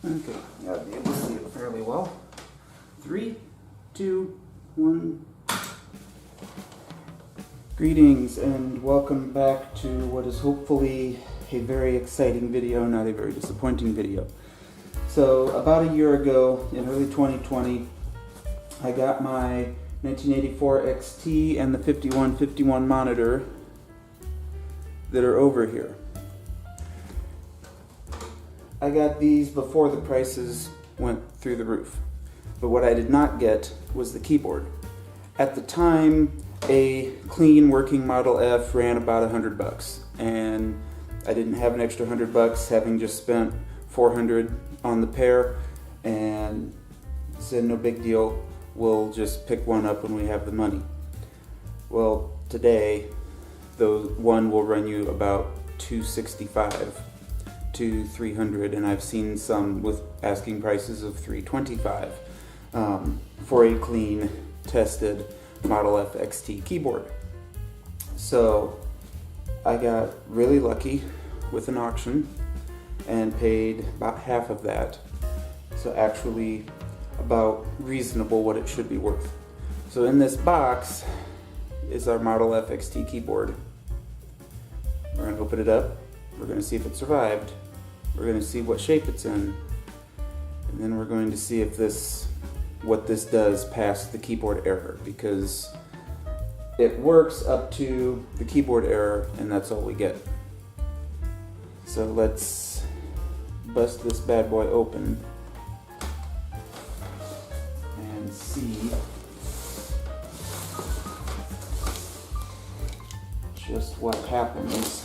Okay, you ought to be able to see it fairly well. 3, 2, 1. Greetings and welcome back to what is hopefully a very exciting video, not a very disappointing video. So about a year ago, in early 2020, I got my 1984 XT and the 5151 monitor that are over here. I got these before the prices went through the roof, but what I did not get was the keyboard. At the time, a clean working Model F ran about $100, and I didn't have an extra $100, having just spent $400 on the pair, and said no big deal, we'll just pick one up when we have the money. Well, today, one will run you about $265 to $300, and I've seen some with asking prices of $325 for a clean, tested Model F XT keyboard. So I got really lucky with an auction and paid about half of that. So actually about reasonable what it should be worth. So in this box is our Model F XT keyboard. We're going to open it up. We're going to see if it survived. We're going to see what shape it's in. And then we're going to see if what this does past the keyboard error, because it works up to the keyboard error and that's all we get. So let's bust this bad boy open and see just what happens.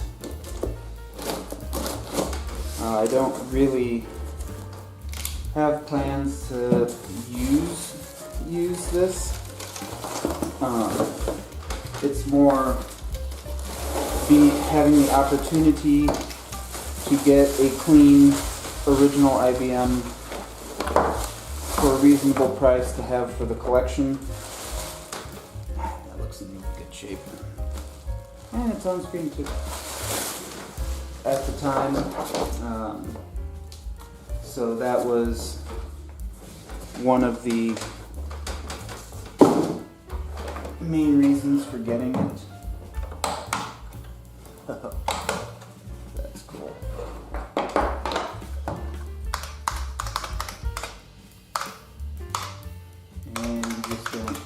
I don't really have plans to use this. It's more having the opportunity to get a clean original IBM for a reasonable price to have for the collection. That looks in good shape. And it's on screen too. At the time, so that was one of the main reasons for getting it. That's cool. And you just don't.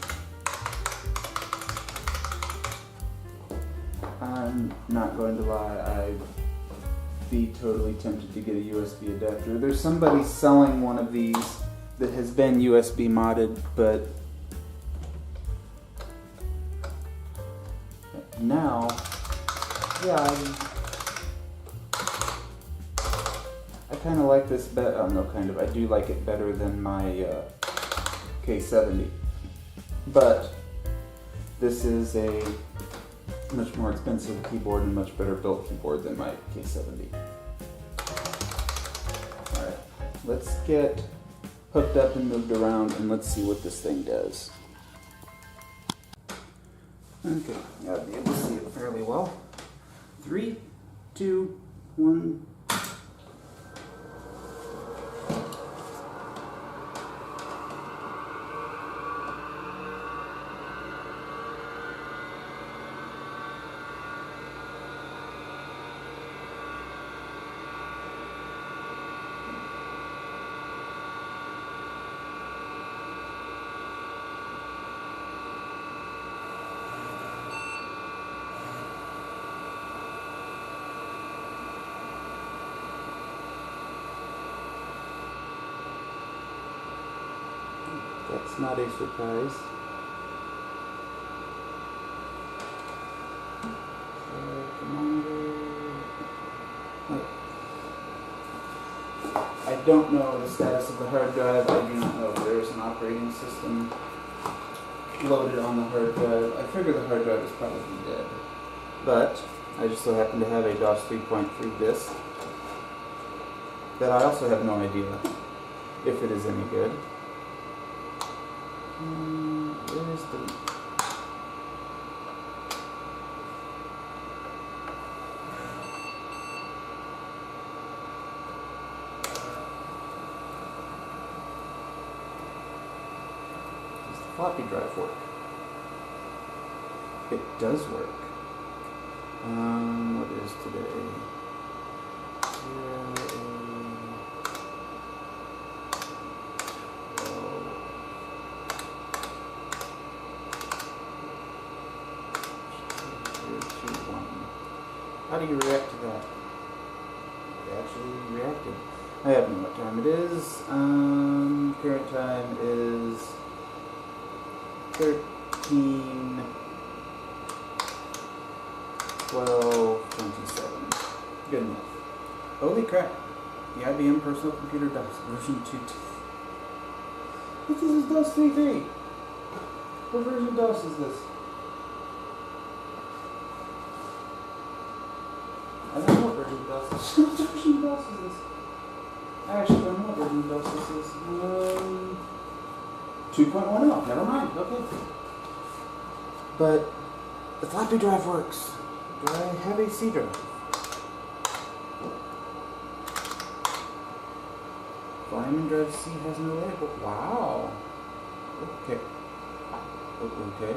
I'm not going to lie, I'd be totally tempted to get a USB adapter. There's somebody selling one of these that has been USB modded, but now, yeah, I kind of like this better. Oh, no, kind of. I do like it better than my K70. But this is a much more expensive keyboard and much better built keyboard than my K70. Alright, let's get hooked up and moved around and let's see what this thing does. Okay, you ought to be able to see it fairly well. 3, 2, 1. That's not a surprise. I don't know the status of the hard drive. I do not know if there's an operating system loaded on the hard drive. I figure the hard drive is probably dead. But I just so happen to have a DOS 3.3 disk that I also have no idea if it is any good. Where's the... floppy drive work? It does work. What is today? 0, 1. How do you react to that? It actually reacted. I have no what time it is. Current time is 13:12:27. Good enough. Holy crap. The IBM Personal Computer DOS version 2. This is DOS 3.3. What version of DOS is this? I don't know what version of DOS is. What version of DOS is this? I actually don't know what version of DOS this is. 2.10. Never mind. Okay. But the floppy drive works. Do I have a C drive? Volume drive C has no label. Wow. Okay. Okay.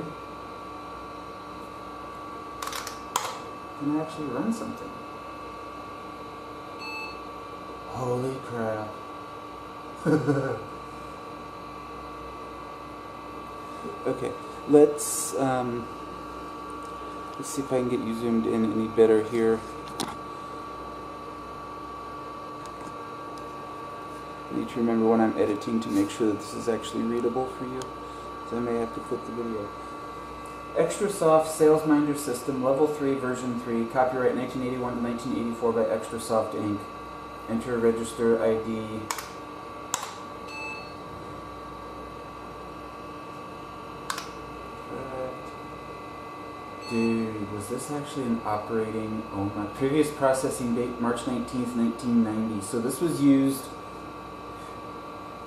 Can I actually run something? Holy crap. Okay, let's see if I can get you zoomed in any better here. I need to remember when I'm editing to make sure that this is actually readable for you, so I may have to flip the video. Extra Soft SalesMinder System, Level 3, Version 3, copyright 1981 to 1984 by Extra Soft Inc. Enter register ID. Dude, was this actually an operating? Oh my! Previous processing date March 19th, 1990. So this was used.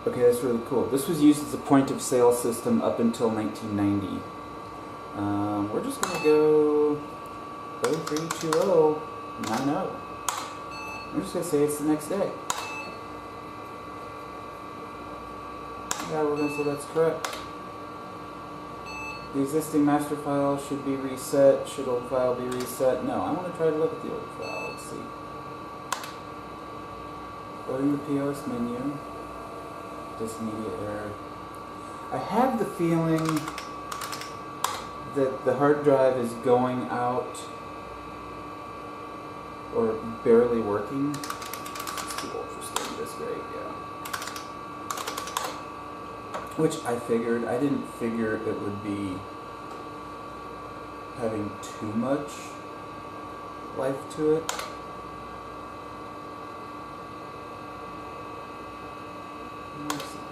Okay, that's really cool. This was used as a point of sale system up until 1990. We're just gonna go 032090. I'm just gonna say it's the next day. Yeah, we're gonna say that's correct. The existing master file should be reset. Should old file be reset? No, I want to try to look at the old file. Let's see. Loading the POS menu. This media error. I have the feeling that the hard drive is going out or barely working. It's too old for staying this great, yeah. Which I figured. I didn't figure it would be having too much life to it.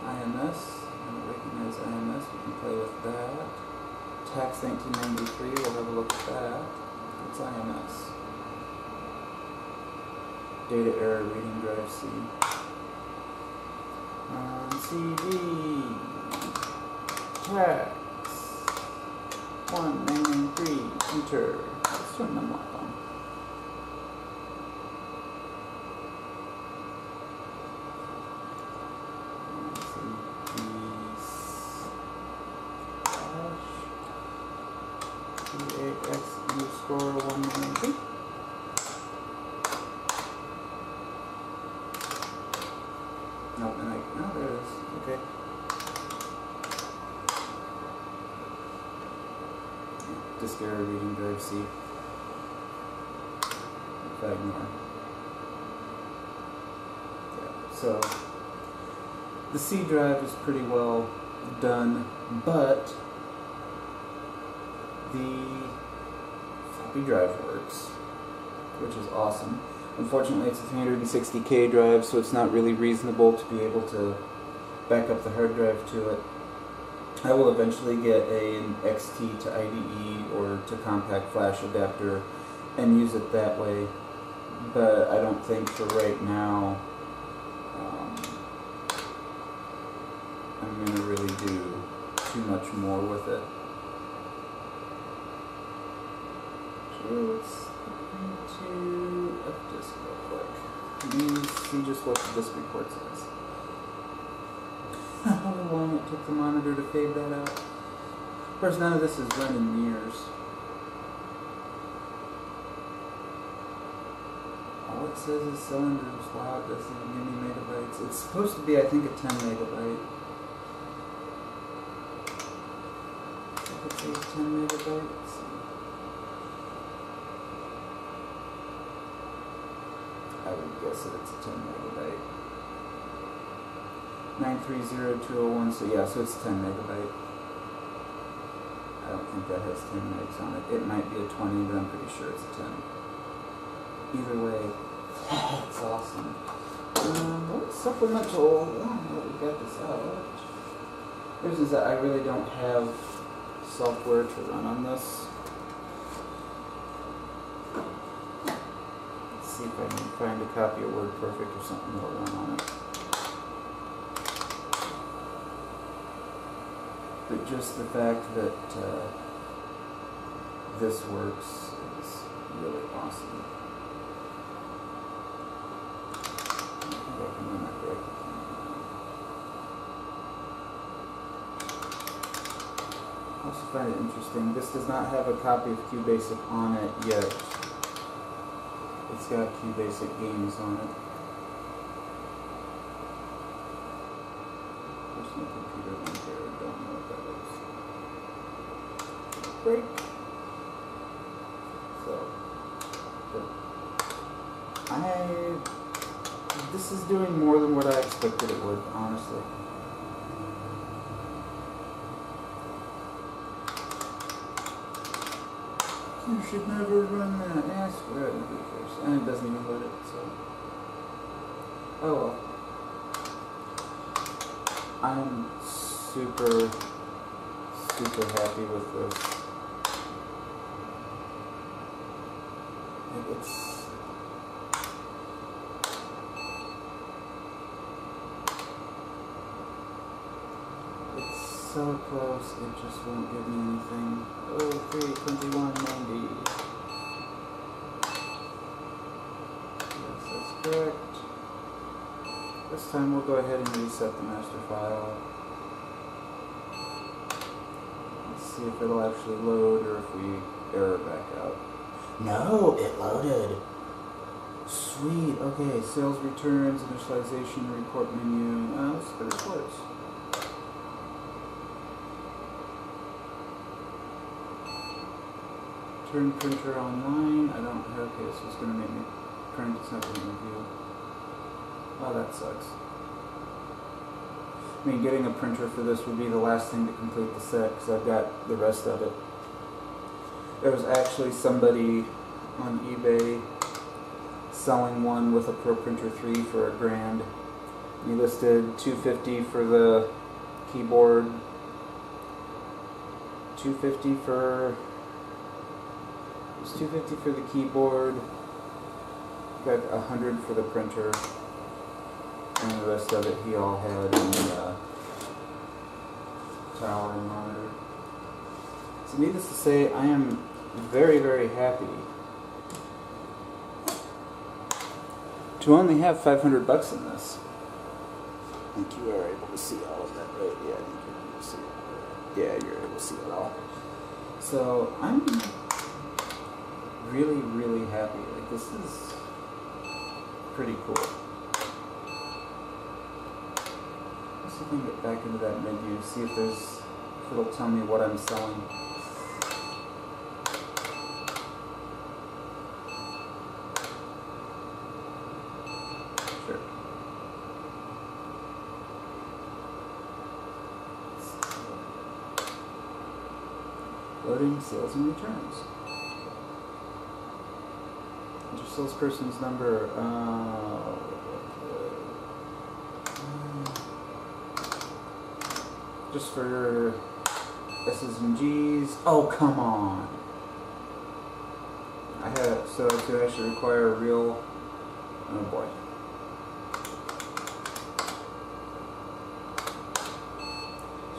IMS. I don't recognize IMS. We can play with that. Tax 1993. We'll have a look at that. What's IMS? Data error reading drive C. CD. Tax 1993. Enter. Let's turn them off on. X_193. Nope, and oh, there it is. Okay. Disk error reading drive C. If I ignore. Yeah, so the C drive is pretty well done, but the floppy drive works, which is awesome. Unfortunately, it's a 360K drive, so it's not really reasonable to be able to back up the hard drive to it. I will eventually get an XT to IDE or to compact flash adapter and use it that way, but I don't think for right now I'm going to really do too much more with it. Let's into a disk real quick. Let me see just what the disk report says. How long it took the monitor to fade that out. Of course, none of this is run in years. All it says is cylinders. Wow, it doesn't even give me megabytes. It's supposed to be, I think, a 10 megabyte. It says 10 megabytes. I would guess that it's a 10 megabyte. 930201, so yeah, so it's 10 megabyte. I don't think that has 10 megs on it. It might be a 20, but I'm pretty sure it's a 10. Either way, it's awesome. Supplemental, we got this out. Here's is that I really don't have software to run on this. Let's see if I can find a copy of WordPerfect or something that'll run on it. But just the fact that this works is really awesome. I think I can run that directly. I also find it interesting. This does not have a copy of QBasic on it yet. It's got QBasic games on it. Personal computer link there. Don't know what that is. Break. So, this is doing more than what I expected it would, honestly. You should never run that. Yes, and it doesn't even load it, so. Oh well. I'm super happy with this. It's so close, it just won't give me anything. Oh, 32190. Yes, that's correct. This time we'll go ahead and reset the master file. Let's see if it'll actually load or if we error back out. No, it loaded. Sweet. Okay, sales returns, initialization, report menu. Let's go to reports. Turn printer online. I don't have. Okay, so it's going to make me print. It's not going to review. Oh, that sucks. I mean, getting a printer for this would be the last thing to complete the set because I've got the rest of it. There was actually somebody on eBay selling one with a ProPrinter 3 for $1,000. He listed $250 for the keyboard, $250 for the keyboard, got $100 for the printer, and the rest of it he all had in the tower and monitor. So needless to say, I am very happy to only have $500 in this. I think you are able to see all of that, right? Yeah, I think you're able to see it. Yeah, you're able to see it all. So I'm really happy. Like, this is pretty cool. Let's see if we can get back into that menu, see if it'll tell me what I'm selling. Sure. Loading sales and returns. Enter salesperson's number. Just for S's and G's. Oh, come on. So do I actually require a real, oh boy.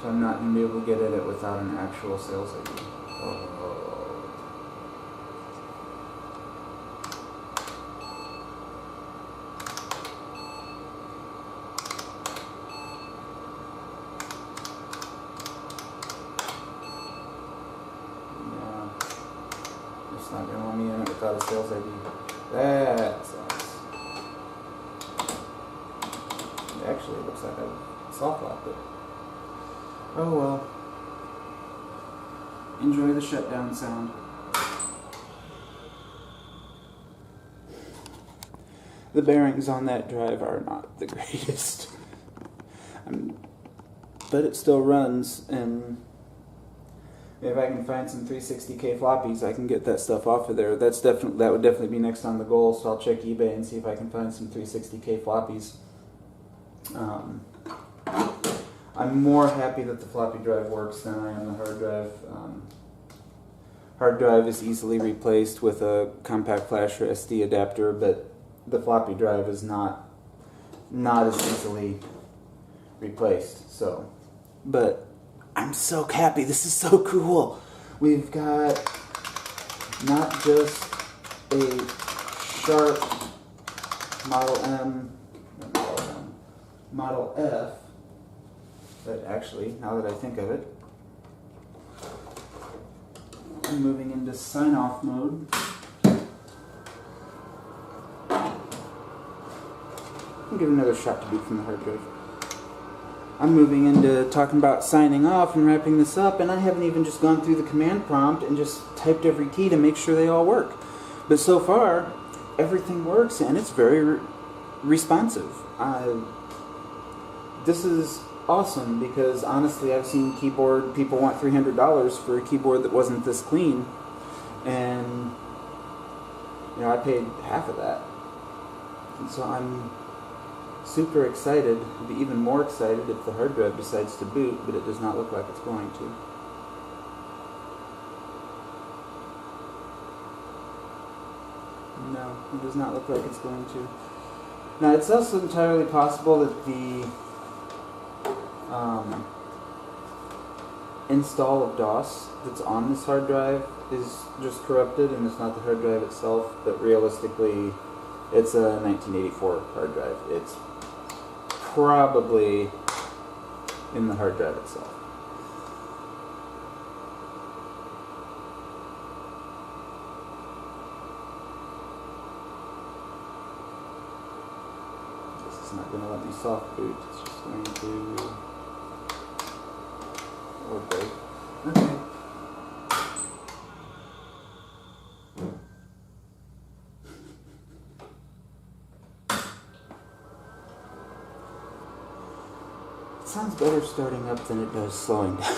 So I'm not going to be able to get at it without an actual sales ID. Oh. without a sales ID. That sucks. Actually, it looks like I soft locked it. Oh well. Enjoy the shutdown sound. The bearings on that drive are not the greatest. But it still runs, and if I can find some 360K floppies, I can get that stuff off of there. That would definitely be next on the goal, so I'll check eBay and see if I can find some 360K floppies. I'm more happy that the floppy drive works than I am the hard drive. Hard drive is easily replaced with a compact flash or SD adapter, but the floppy drive is not as easily replaced. So, but I'm so happy. This is so cool. We've got not just a Sharp Model F, but actually, now that I think of it, I'm moving into sign-off mode. I'll give another shot to boot from the hard drive. I'm moving into talking about signing off and wrapping this up, and I haven't even just gone through the command prompt and just typed every key to make sure they all work. But so far, everything works, and it's very responsive. This is awesome, because honestly, I've seen keyboard people want $300 for a keyboard that wasn't this clean, and I paid half of that. And so I'm super excited. I'll be even more excited if the hard drive decides to boot, but it does not look like it's going to. No, it does not look like it's going to. Now, it's also entirely possible that the install of DOS that's on this hard drive is just corrupted, and it's not the hard drive itself, but realistically, it's a 1984 hard drive. It's probably in the hard drive itself. This is not going to let me soft boot. It's just going to break. Okay. It sounds better starting up than it does slowing down.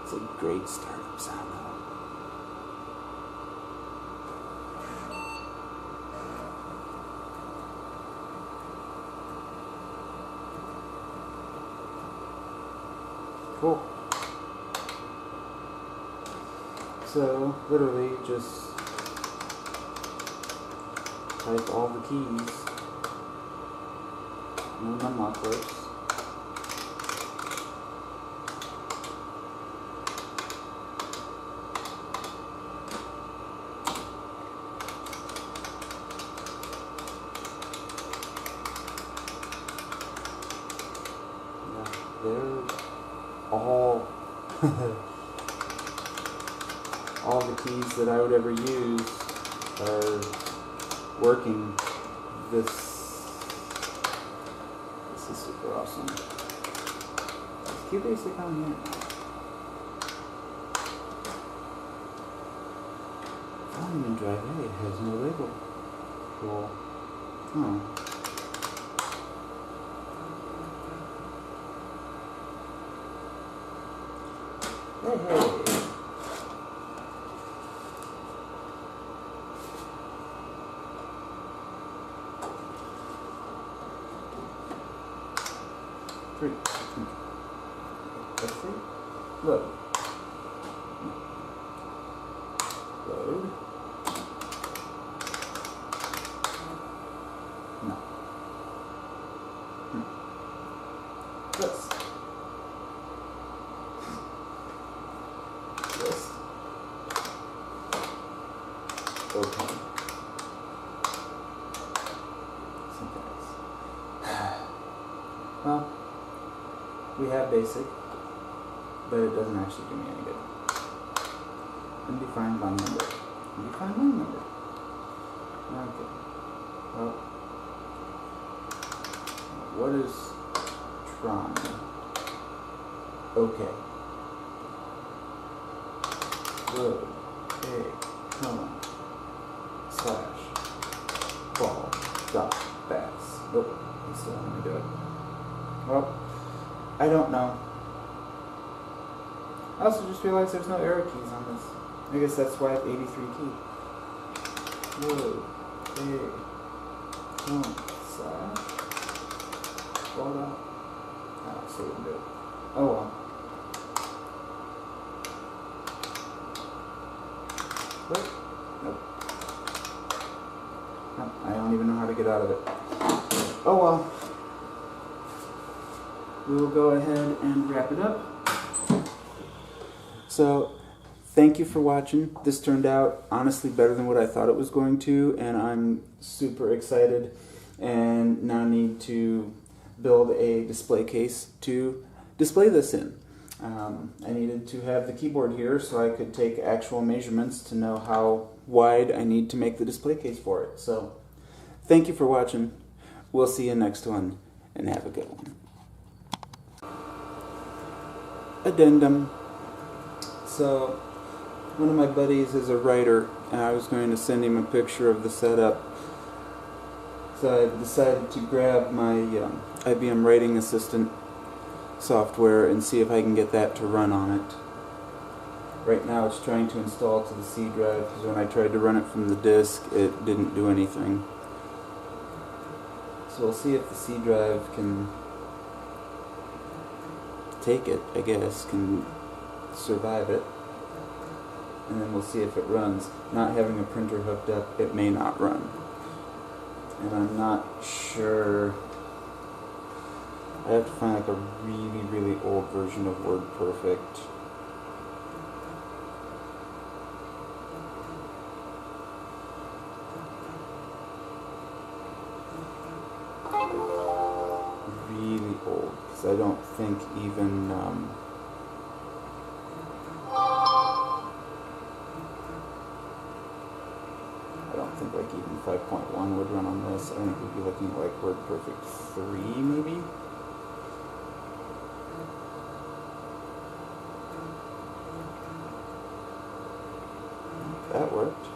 It's a great startup sound. Cool. So, literally, just type all the keys. No numlock works. Yeah, they're all the keys that I would ever use are working. This is super awesome. Is QBasic on here? Volume drive A has no label. Cool. Oh. Hey. 3. Let's see. Load. Load. No. This. Okay. We have basic, but it doesn't actually do me any good. Undefined line number. Undefined line number. Okay. Well, what is Tron? Okay. Load, a, colon, slash, ball, dot, bass. Oh, I still want to do it. Well, I don't know. I also just realized there's no arrow keys on this. I guess that's why I have 83 key. Load, a, colon, slash, ball, dot. Ah, so we can do it. Oh well. What? Nope. No, I don't even know how to get out of it. Oh well. We will go ahead and wrap it up. So, thank you for watching. This turned out honestly better than what I thought it was going to, and I'm super excited and now need to build a display case to display this in. I needed to have the keyboard here so I could take actual measurements to know how wide I need to make the display case for it. So, thank you for watching. We'll see you next one, and have a good one. Addendum. So, one of my buddies is a writer, and I was going to send him a picture of the setup. So I decided to grab my IBM Writing Assistant software and see if I can get that to run on it. Right now it's trying to install to the C drive, because when I tried to run it from the disk, it didn't do anything. So we'll see if the C drive can take it, I guess, can survive it. And then we'll see if it runs. Not having a printer hooked up, it may not run. And I'm not sure. I have to find like a really, really old version of WordPerfect. Really old, because I don't think even like even 5.1 would run on this. I think we'd be looking at like WordPerfect 3 maybe. That worked.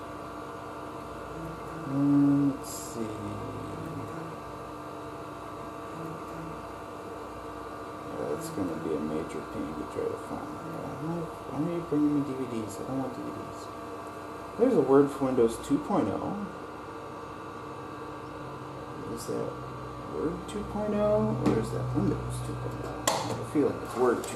Let's see. It's going to be a major pain to try to find. Why are you bringing me DVDs? I don't want DVDs. There's a word for Windows 2.0. Is that Word 2.0 or is that Windows 2.0? I have a feeling it's Word 2.0.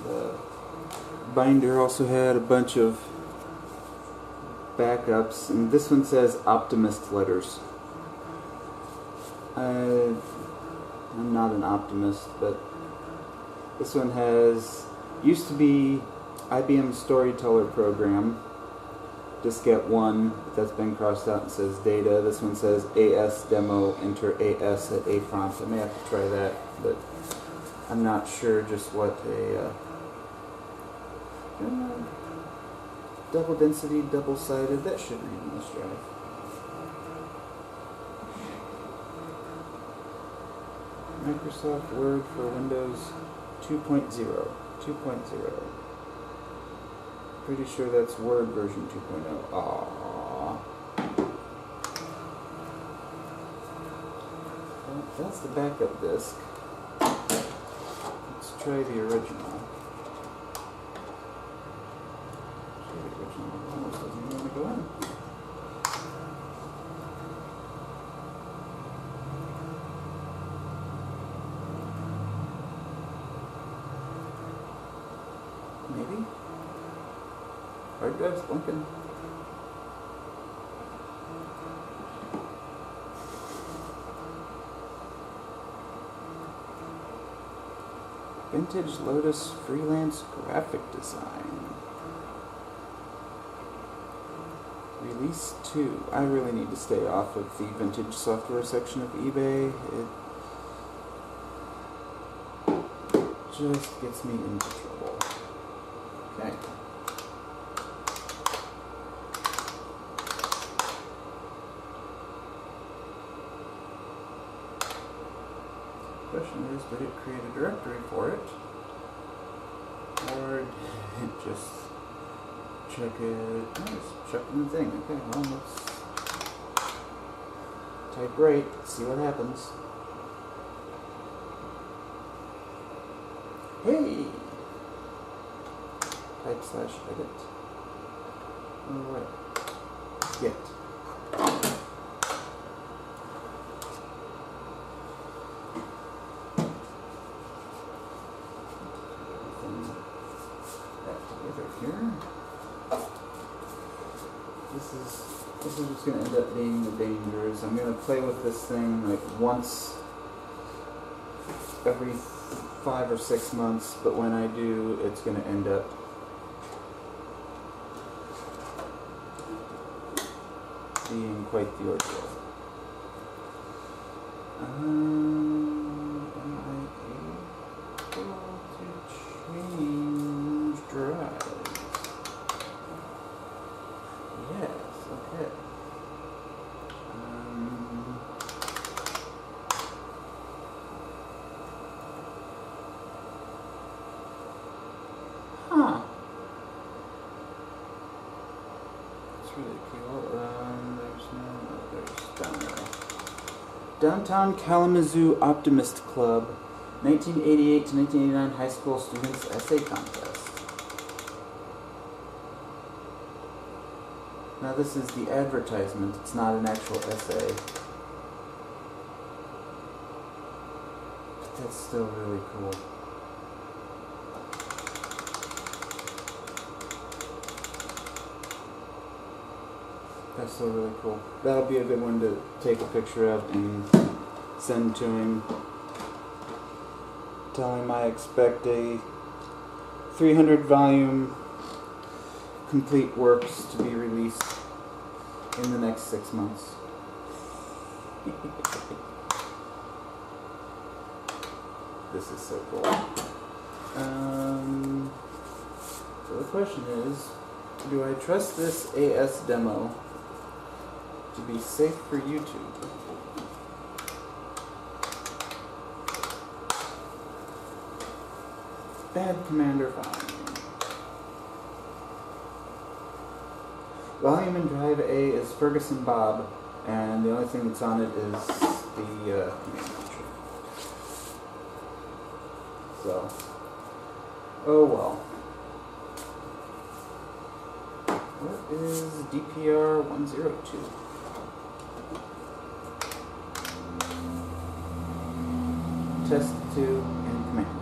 The binder also had a bunch of backups, and this one says Optimist letters. I'm not an optimist, but this one used to be IBM Storyteller program, diskette 1, but that's been crossed out and says data. This one says AS demo, enter AS at A prompt. I may have to try that, but I'm not sure just what a double density, double-sided, that should read in this drive. Microsoft Word for Windows 2.0. 2.0. Pretty sure that's Word version 2.0. Aww. Well, that's the backup disk. Let's try the original. The original almost doesn't even want to go in. Maybe? Hard drive's blinking. Vintage Lotus freelance graphic design. Release 2. I really need to stay off of the vintage software section of eBay. It just gets me into trouble. Okay. Question is, did it create a directory for it? Or did it just check it? Oh, it's checking the thing. Okay, well, let's type right, see what happens. Hey! Type/edit. Alright. Get. Here. This is just going to end up being the dangers. I'm going to play with this thing like once every 5 or 6 months, but when I do, it's going to end up being quite the ordeal. Am I able to change drive? Yes, okay. Huh. That's really cool. There's down there. Downtown Kalamazoo Optimist Club, 1988 to 1989 high school students essay contest. Now this is the advertisement, it's not an actual essay. But that's still really cool. That's still really cool. That'll be a good one to take a picture of and send to him. Tell him I expect a 300 volume complete works to be released in the next 6 months. This is so cool. So the question is, do I trust this AS demo to be safe for YouTube? Bad commander volume. Volume in drive A is Ferguson Bob, and the only thing that's on it is the command entry. So, oh well. What is DPR 102? Test 2 and command.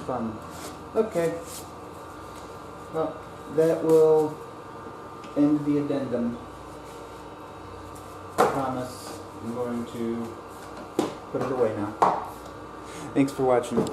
Fun. Okay. Well, that will end the addendum. I promise I'm going to put it away now. Thanks for watching.